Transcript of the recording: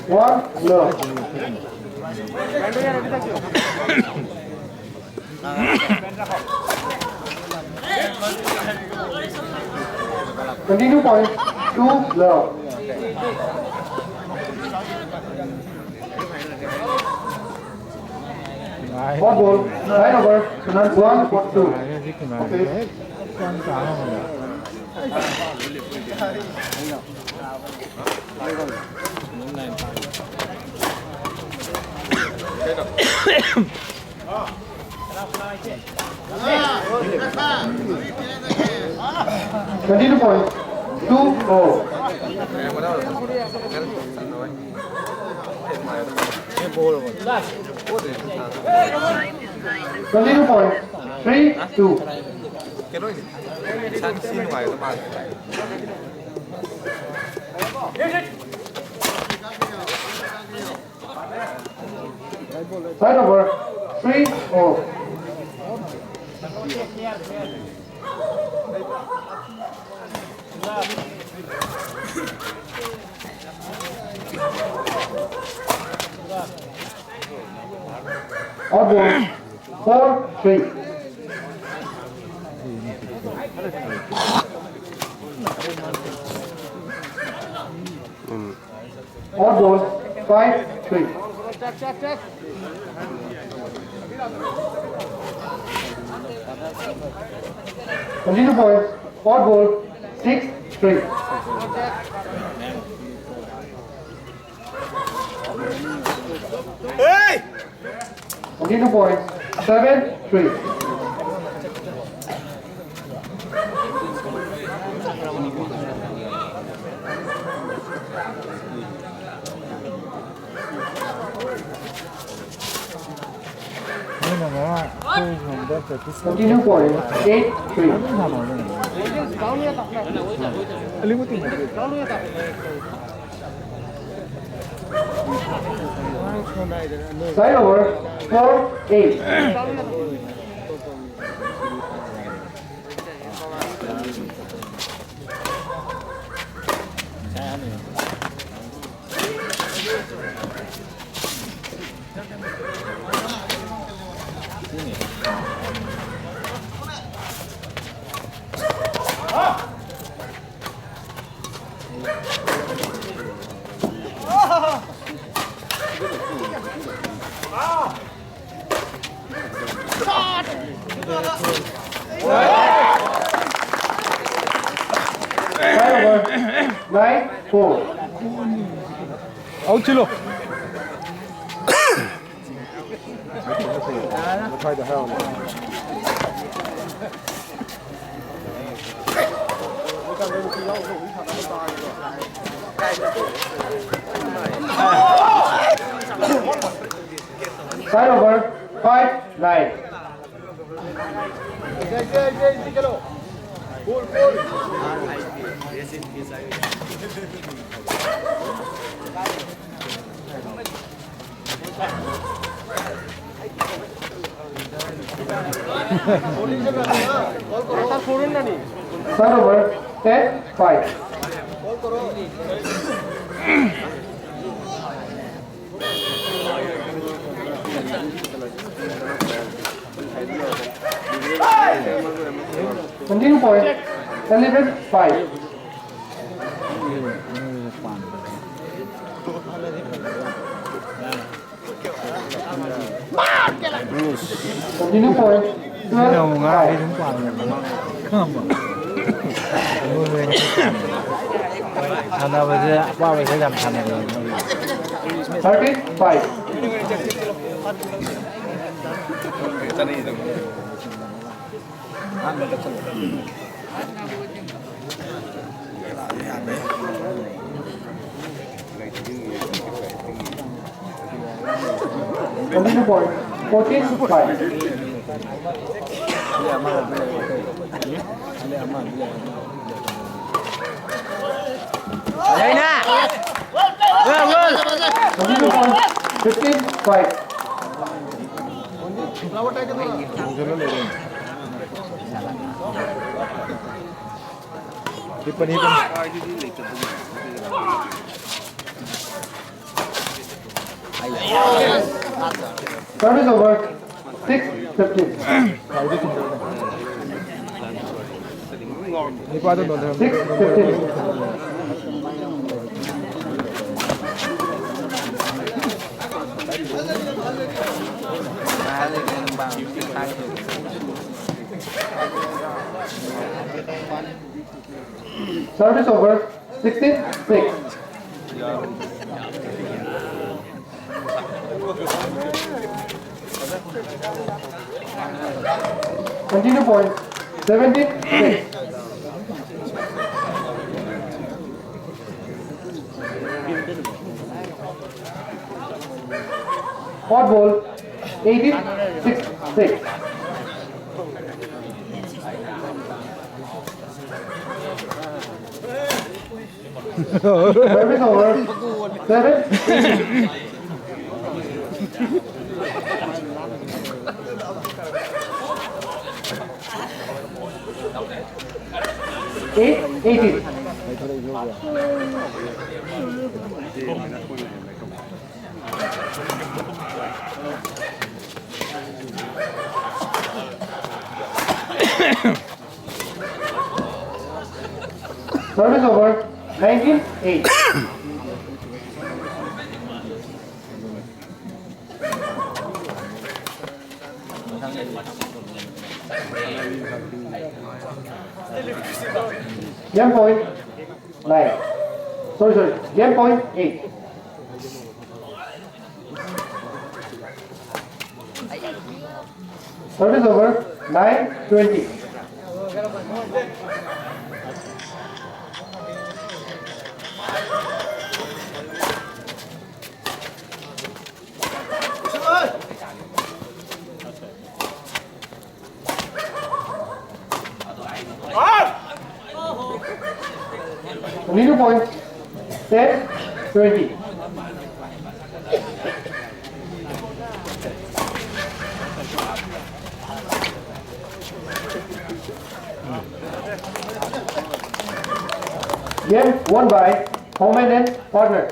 One, no. Continue point. 2, no. One ball. 9 over. 1 for 2. Okay. Continue point. 2-0. Continue point. 3-2. Side over. 3-4. Odd ball. 4-3. Odd ball. 5-3. Continue point. Odd ball. 6-3. Hey! Continue point. 7-3. Continue point. 8-3. Side over. 4-8. Side over. 9-4. Out chilo. Try the hell. Side over. 5-9. Side over. 10-5. Continue point. 11-5. Continue point. 12-5. Anda bây giờ làm thằng này 35. Continue point. 14-5. Đây nè. Continue point. 15-5. Tiffany pun. Service over. 6-15. Ni pa doon doon. 6-15. Service over. 16-6. Continue point. 17-6. Hot ball. 18-6. Service over. 7-18. 8-18. Service over. 19-8. Game point 9. Sorry. Game point 8. Service over. 9-20. Continue point 10-20. Game won by home and partner.